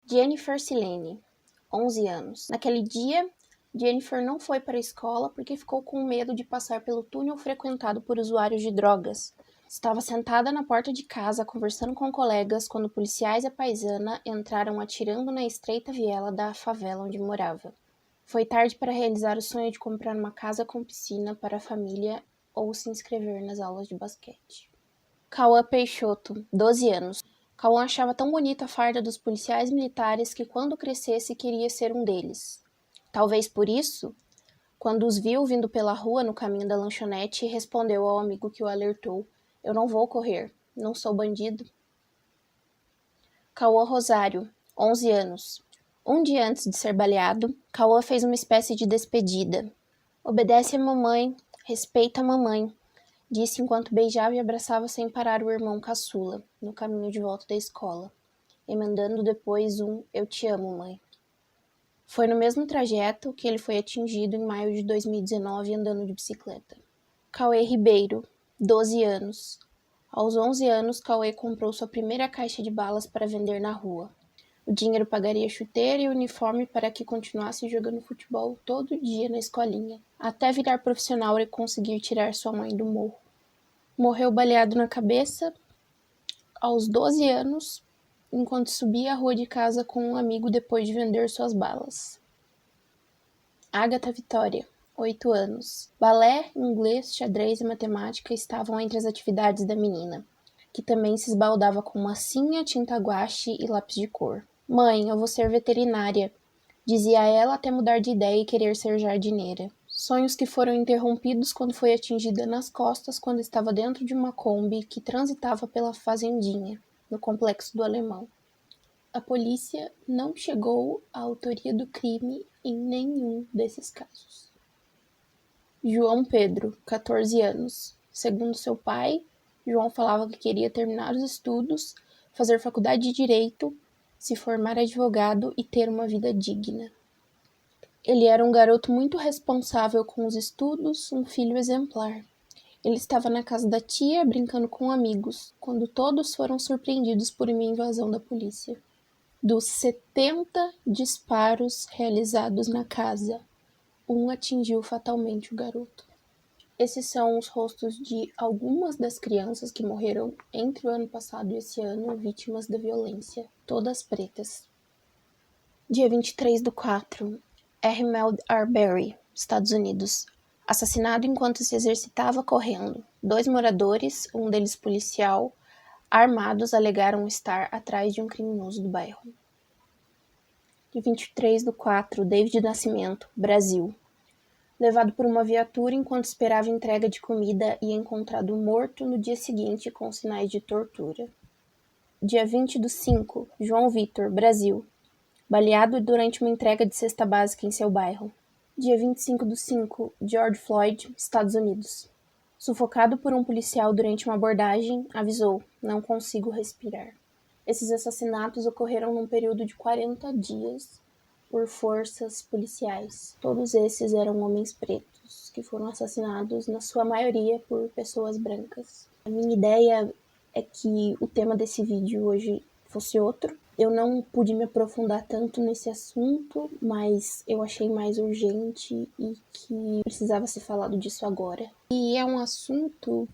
Jennifer Silene, 11 anos. Naquele dia, Jennifer não foi para a escola porque ficou com medo de passar pelo túnel frequentado por usuários de drogas. Estava sentada na porta de casa conversando com colegas quando policiais e a paisana entraram atirando na estreita viela da favela onde morava. Foi tarde para realizar o sonho de comprar uma casa com piscina para a família ou se inscrever nas aulas de basquete. Cauã Peixoto, 12 anos. Cauã achava tão bonita a farda dos policiais militares que quando crescesse queria ser um deles. Talvez por isso, quando os viu vindo pela rua no caminho da lanchonete, respondeu ao amigo que o alertou: "Eu não vou correr, não sou bandido." Cauã Rosário, 11 anos. Um dia antes de ser baleado, Cauã fez uma espécie de despedida. "Obedece a mamãe, respeita a mamãe", disse enquanto beijava e abraçava sem parar o irmão caçula, no caminho de volta da escola, emendando depois um "Eu te amo, mãe." Foi no mesmo trajeto que ele foi atingido em maio de 2019 andando de bicicleta. Cauê Ribeiro, 12 anos. Aos 11 anos, Cauê comprou sua primeira caixa de balas para vender na rua. O dinheiro pagaria chuteira e uniforme para que continuasse jogando futebol todo dia na escolinha, até virar profissional e conseguir tirar sua mãe do morro. Morreu baleado na cabeça aos 12 anos, enquanto subia a rua de casa com um amigo depois de vender suas balas. Agatha Vitória, 8 anos. Balé, inglês, xadrez e matemática estavam entre as atividades da menina, que também se esbaldava com massinha, tinta guache e lápis de cor. "Mãe, eu vou ser veterinária", dizia ela até mudar de ideia e querer ser jardineira. Sonhos que foram interrompidos quando foi atingida nas costas quando estava dentro de uma Kombi que transitava pela fazendinha, no Complexo do Alemão. A polícia não chegou à autoria do crime em nenhum desses casos. João Pedro, 14 anos. Segundo seu pai, João falava que queria terminar os estudos, fazer faculdade de Direito, se formar advogado e ter uma vida digna. Ele era um garoto muito responsável com os estudos, um filho exemplar. Ele estava na casa da tia, brincando com amigos, quando todos foram surpreendidos por uma invasão da polícia. Dos 70 disparos realizados na casa, um atingiu fatalmente o garoto. Esses são os rostos de algumas das crianças que morreram entre o ano passado e esse ano, vítimas da violência, todas pretas. Dia 23/4, Ahmaud Arbery, Estados Unidos. Assassinado enquanto se exercitava correndo. 2 moradores, um deles policial, armados, alegaram estar atrás de um criminoso do bairro. Dia 23/4, David Nascimento, Brasil. Levado por uma viatura enquanto esperava entrega de comida e encontrado morto no dia seguinte com sinais de tortura. Dia 20/5, João Vitor, Brasil. Baleado durante uma entrega de cesta básica em seu bairro. Dia 25/5, George Floyd, Estados Unidos. Sufocado por um policial durante uma abordagem, avisou: "Não consigo respirar." Esses assassinatos ocorreram num período de 40 dias por forças policiais. Todos esses eram homens pretos, que foram assassinados, na sua maioria, por pessoas brancas. A minha ideia é que o tema desse vídeo hoje fosse outro. Eu não pude me aprofundar tanto nesse assunto, mas eu achei mais urgente e que precisava ser falado disso agora. E é um assunto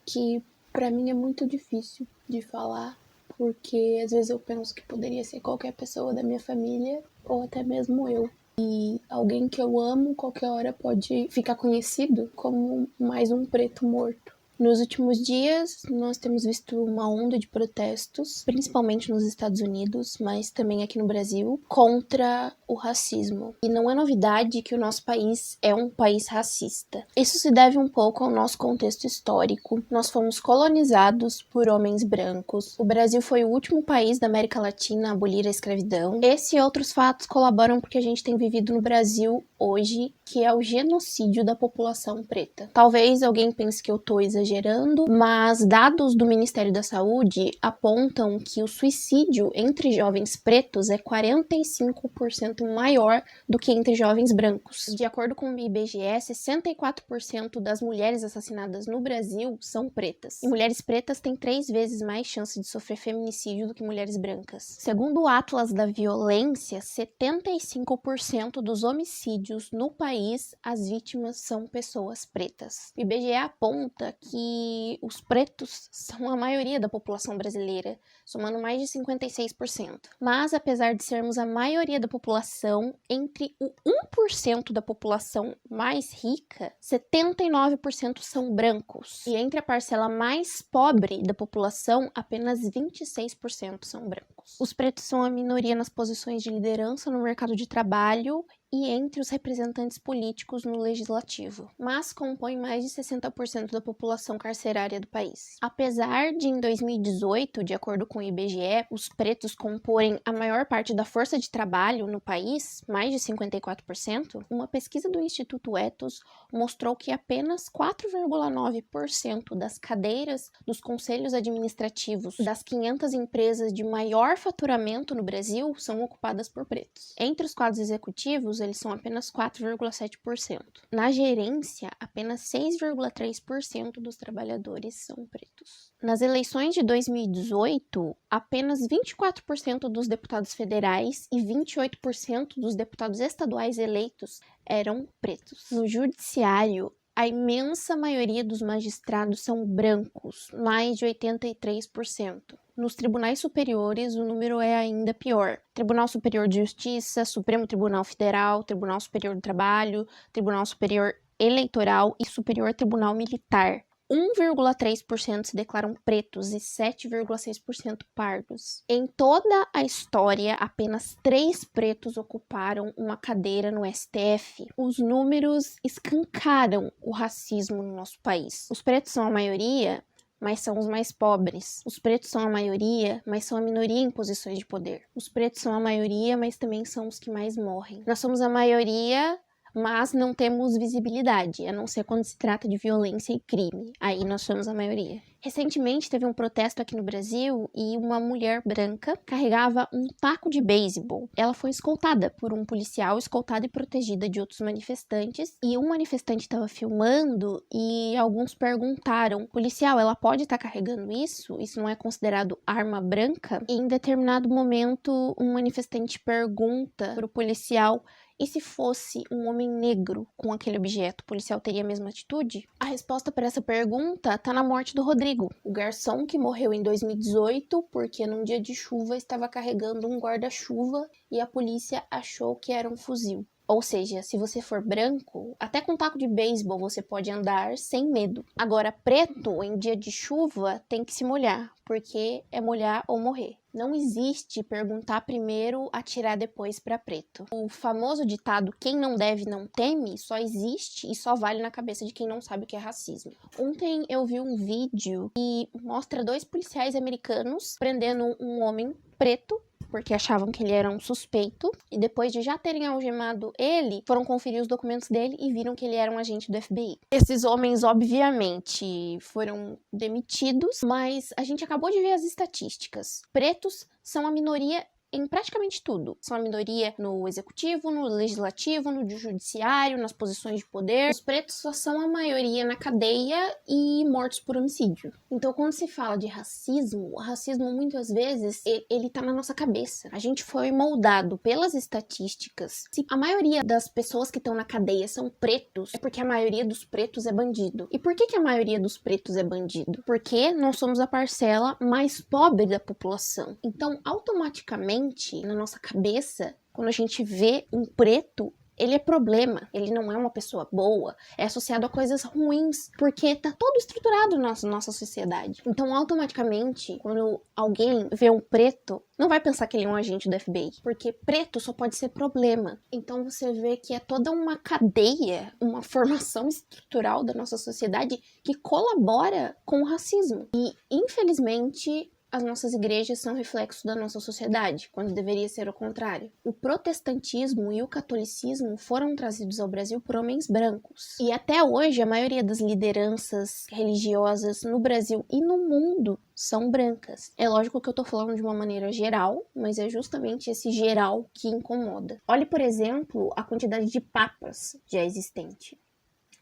que, pra mim, é muito difícil de falar, porque às vezes eu penso que poderia ser qualquer pessoa da minha família, ou até mesmo eu. E alguém que eu amo, qualquer hora pode ficar conhecido como mais um preto morto. Nos últimos dias, nós temos visto uma onda de protestos, principalmente nos Estados Unidos, mas também aqui no Brasil, contra o racismo. E não é novidade que o nosso país é um país racista. Isso se deve um pouco ao nosso contexto histórico. Nós fomos colonizados por homens brancos. O Brasil foi o último país da América Latina a abolir a escravidão. Esse e outros fatos colaboram porque a gente tem vivido no Brasil hoje, que é o genocídio da população preta. Talvez alguém pense que eu tô exagerando, exagerando, mas dados do Ministério da Saúde apontam que o suicídio entre jovens pretos é 45% maior do que entre jovens brancos. De acordo com o IBGE, 64% das mulheres assassinadas no Brasil são pretas. E mulheres pretas têm 3 vezes mais chance de sofrer feminicídio do que mulheres brancas. Segundo o Atlas da Violência, 75% dos homicídios no país, as vítimas são pessoas pretas. O IBGE aponta que os pretos são a maioria da população brasileira, somando mais de 56%. Mas, apesar de sermos a maioria da população, entre o 1% da população mais rica, 79% são brancos. E entre a parcela mais pobre da população, apenas 26% são brancos. Os pretos são a minoria nas posições de liderança no mercado de trabalho e entre os representantes políticos no legislativo, mas compõem mais de 60% da população carcerária do país. Apesar de, em 2018, de acordo com o IBGE, os pretos comporem a maior parte da força de trabalho no país, mais de 54%, uma pesquisa do Instituto Ethos mostrou que apenas 4,9% das cadeiras dos conselhos administrativos das 500 empresas de maior faturamento no Brasil são ocupadas por pretos. Entre os quadros executivos, eles são apenas 4,7%. Na gerência, apenas 6,3% dos trabalhadores são pretos. Nas eleições de 2018, apenas 24% dos deputados federais e 28% dos deputados estaduais eleitos eram pretos. No judiciário, a imensa maioria dos magistrados são brancos, mais de 83%. Nos tribunais superiores, o número é ainda pior. Tribunal Superior de Justiça, Supremo Tribunal Federal, Tribunal Superior do Trabalho, Tribunal Superior Eleitoral e Superior Tribunal Militar. 1,3% se declaram pretos e 7,6% pardos. Em toda a história, apenas 3 pretos ocuparam uma cadeira no STF. Os números escancaram o racismo no nosso país. Os pretos são a maioria, mas são os mais pobres. Os pretos são a maioria, mas são a minoria em posições de poder. Os pretos são a maioria, mas também são os que mais morrem. Nós somos a maioria, mas não temos visibilidade, a não ser quando se trata de violência e crime. Aí nós somos a maioria. Recentemente teve um protesto aqui no Brasil e uma mulher branca carregava um taco de beisebol. Ela foi escoltada por um policial, escoltada e protegida de outros manifestantes. E um manifestante estava filmando e alguns perguntaram: policial, ela pode estar carregando isso? Isso não é considerado arma branca? E em determinado momento, um manifestante pergunta para o policial: e se fosse um homem negro com aquele objeto, o policial teria a mesma atitude? A resposta para essa pergunta está na morte do Rodrigo, o garçom que morreu em 2018 porque num dia de chuva estava carregando um guarda-chuva e a polícia achou que era um fuzil. Ou seja, se você for branco, até com taco de beisebol você pode andar sem medo. Agora, preto, em dia de chuva, tem que se molhar, porque é molhar ou morrer. Não existe perguntar primeiro, atirar depois para preto. O famoso ditado "quem não deve não teme" só existe e só vale na cabeça de quem não sabe o que é racismo. Ontem eu vi um vídeo que mostra 2 policiais americanos prendendo um homem preto porque achavam que ele era um suspeito, e depois de já terem algemado ele, foram conferir os documentos dele e viram que ele era um agente do FBI. Esses homens, obviamente, foram demitidos, mas a gente acabou de ver as estatísticas. Pretos são a minoria em praticamente tudo. São a minoria no executivo, no legislativo, no judiciário, nas posições de poder. Os pretos só são a maioria na cadeia e mortos por homicídio. Então, quando se fala de racismo, o racismo muitas vezes ele tá na nossa cabeça. A gente foi moldado pelas estatísticas. Se a maioria das pessoas que estão na cadeia são pretos, é porque a maioria dos pretos é bandido. E por que a maioria dos pretos é bandido? Porque nós somos a parcela mais pobre da população. Então, automaticamente, na nossa cabeça, quando a gente vê um preto, ele é problema, ele não é uma pessoa boa, é associado a coisas ruins, porque tá todo estruturado na nossa sociedade. Então, automaticamente, quando alguém vê um preto, não vai pensar que ele é um agente do FBI, porque preto só pode ser problema. Então, você vê que é toda uma cadeia, uma formação estrutural da nossa sociedade que colabora com o racismo. E, infelizmente, as nossas igrejas são reflexo da nossa sociedade, quando deveria ser o contrário. O protestantismo e o catolicismo foram trazidos ao Brasil por homens brancos. E até hoje, a maioria das lideranças religiosas no Brasil e no mundo são brancas. É lógico que eu tô falando de uma maneira geral, mas é justamente esse geral que incomoda. Olhe, por exemplo, a quantidade de papas já existente.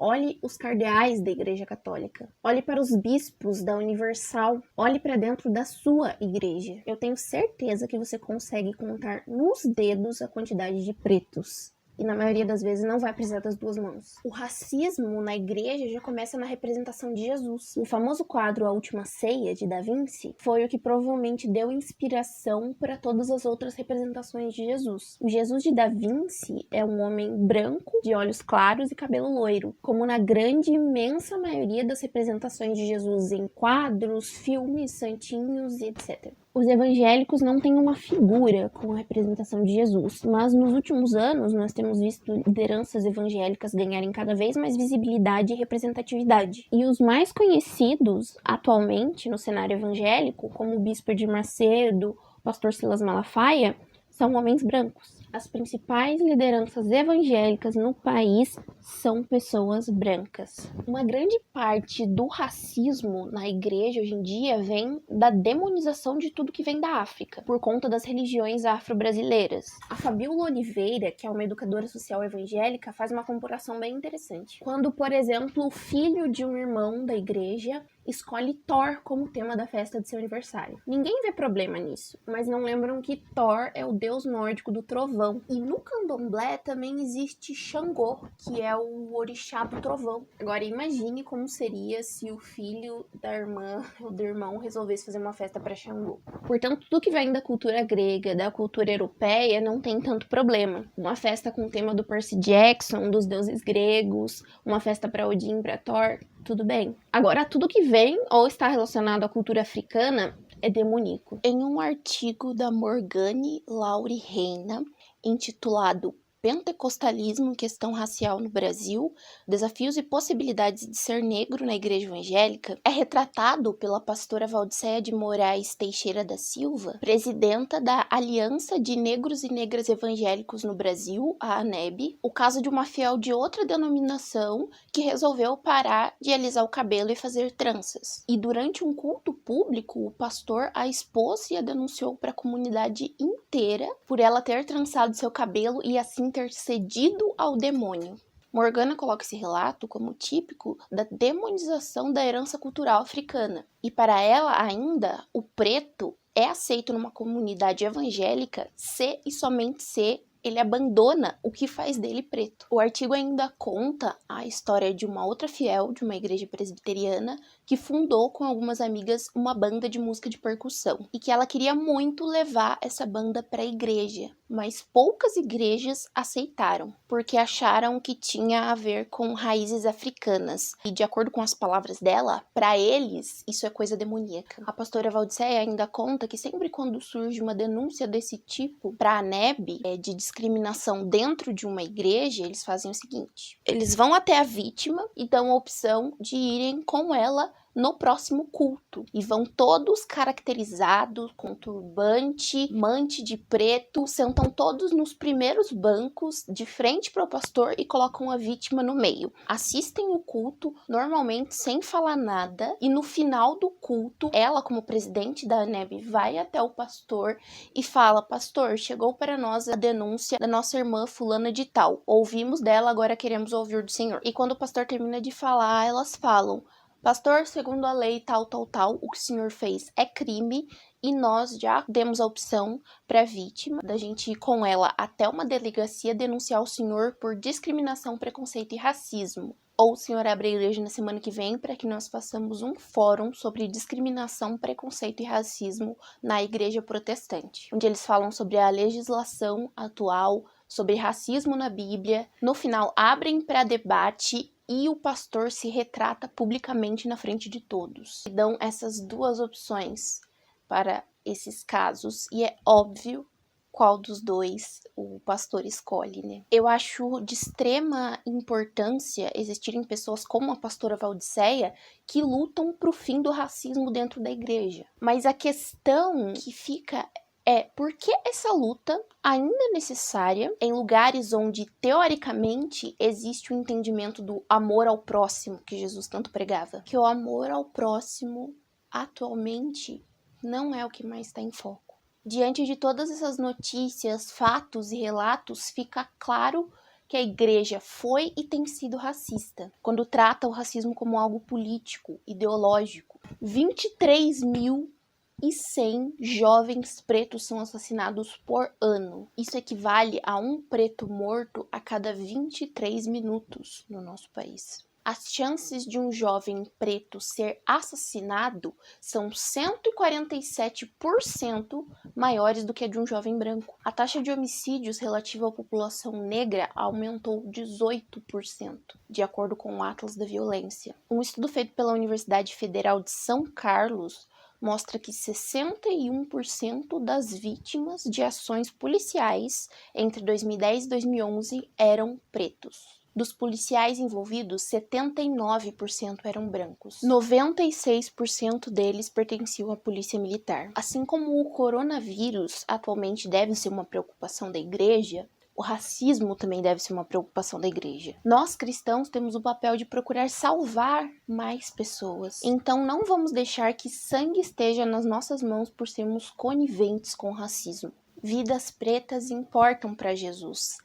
Olhe os cardeais da Igreja Católica. Olhe para os bispos da Universal. Olhe para dentro da sua igreja. Eu tenho certeza que você consegue contar nos dedos a quantidade de pretos. E na maioria das vezes não vai precisar das duas mãos. O racismo na igreja já começa na representação de Jesus. O famoso quadro A Última Ceia, de Da Vinci, foi o que provavelmente deu inspiração para todas as outras representações de Jesus. O Jesus de Da Vinci é um homem branco, de olhos claros e cabelo loiro, como na grande, imensa maioria das representações de Jesus em quadros, filmes, santinhos, etc. Os evangélicos não têm uma figura com a representação de Jesus, mas nos últimos anos nós temos visto lideranças evangélicas ganharem cada vez mais visibilidade e representatividade. E os mais conhecidos atualmente no cenário evangélico, como o bispo Edir Macedo, o pastor Silas Malafaia, são homens brancos. As principais lideranças evangélicas no país são pessoas brancas. Uma grande parte do racismo na igreja hoje em dia vem da demonização de tudo que vem da África, por conta das religiões afro-brasileiras. A Fabíola Oliveira, que é uma educadora social evangélica, faz uma comparação bem interessante. Quando, por exemplo, o filho de um irmão da igreja escolhe Thor como tema da festa de seu aniversário. Ninguém vê problema nisso, mas não lembram que Thor é o deus nórdico do trovão. E no candomblé também existe Xangô, que é o orixá do trovão. Agora imagine como seria se o filho da irmã ou do irmão resolvesse fazer uma festa para Xangô. Portanto, tudo que vem da cultura grega, da cultura europeia, não tem tanto problema. Uma festa com o tema do Percy Jackson, dos deuses gregos, uma festa para Odin, para Thor, tudo bem. Agora, tudo que vem ou está relacionado à cultura africana é demoníaco. Em um artigo da Morgane Laure Reina, intitulado Pentecostalismo, Questão Racial no Brasil, Desafios e Possibilidades de Ser Negro na Igreja Evangélica, é retratado pela pastora Valdicéia de Moraes Teixeira da Silva, presidenta da Aliança de Negros e Negras Evangélicos no Brasil, a ANEB, o caso de uma fiel de outra denominação que resolveu parar de alisar o cabelo e fazer tranças. E durante um culto público, o pastor a expôs e a denunciou para a comunidade inteira por ela ter trançado seu cabelo e assim ter cedido ao demônio. Morgana coloca esse relato como típico da demonização da herança cultural africana. E para ela ainda, o preto é aceito numa comunidade evangélica se e somente se ele abandona o que faz dele preto. O artigo ainda conta a história de uma outra fiel de uma igreja presbiteriana que fundou com algumas amigas uma banda de música de percussão e que ela queria muito levar essa banda para a igreja, mas poucas igrejas aceitaram, porque acharam que tinha a ver com raízes africanas. E de acordo com as palavras dela, para eles isso é coisa demoníaca. A pastora Valdicéia ainda conta que sempre quando surge uma denúncia desse tipo para a ANEB, de discriminação dentro de uma igreja, eles fazem o seguinte: eles vão até a vítima e dão a opção de irem com ela no próximo culto. E vão todos caracterizados, com turbante, mante de preto, sentam todos nos primeiros bancos, de frente para o pastor e colocam a vítima no meio. Assistem o culto, normalmente sem falar nada, e no final do culto, ela, como presidente da ANEB, vai até o pastor e fala: pastor, chegou para nós a denúncia da nossa irmã fulana de tal. Ouvimos dela, agora queremos ouvir do Senhor. E quando o pastor termina de falar, elas falam: pastor, segundo a lei tal, o que o senhor fez é crime e nós já demos a opção para a vítima da gente ir com ela até uma delegacia denunciar o senhor por discriminação, preconceito e racismo. Ou o senhor abre a igreja na semana que vem para que nós façamos um fórum sobre discriminação, preconceito e racismo na igreja protestante, onde eles falam sobre a legislação atual, sobre racismo na Bíblia. No final, abrem para debate e o pastor se retrata publicamente na frente de todos. E dão essas duas opções para esses casos, e é óbvio qual dos dois o pastor escolhe, né? Eu acho de extrema importância existirem pessoas como a pastora Valdiceia que lutam pro fim do racismo dentro da igreja. Mas a questão que fica é por que essa luta ainda é necessária em lugares onde, teoricamente, existe o entendimento do amor ao próximo que Jesus tanto pregava? Que o amor ao próximo, atualmente, não é o que mais está em foco. Diante de todas essas notícias, fatos e relatos, fica claro que a igreja foi e tem sido racista, quando trata o racismo como algo político, ideológico. 23.100 jovens pretos são assassinados por ano. Isso equivale a um preto morto a cada 23 minutos no nosso país. As chances de um jovem preto ser assassinado são 147% maiores do que a de um jovem branco. A taxa de homicídios relativa à população negra aumentou 18%, de acordo com o Atlas da Violência. Um estudo feito pela Universidade Federal de São Carlos mostra que 61% das vítimas de ações policiais entre 2010 e 2011 eram pretos. Dos policiais envolvidos, 79% eram brancos. 96% deles pertenciam à polícia militar. Assim como o coronavírus atualmente deve ser uma preocupação da igreja, o racismo também deve ser uma preocupação da igreja. Nós, cristãos, temos o papel de procurar salvar mais pessoas. Então não vamos deixar que sangue esteja nas nossas mãos por sermos coniventes com o racismo. Vidas pretas importam para Jesus.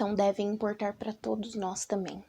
Então devem importar para todos nós também.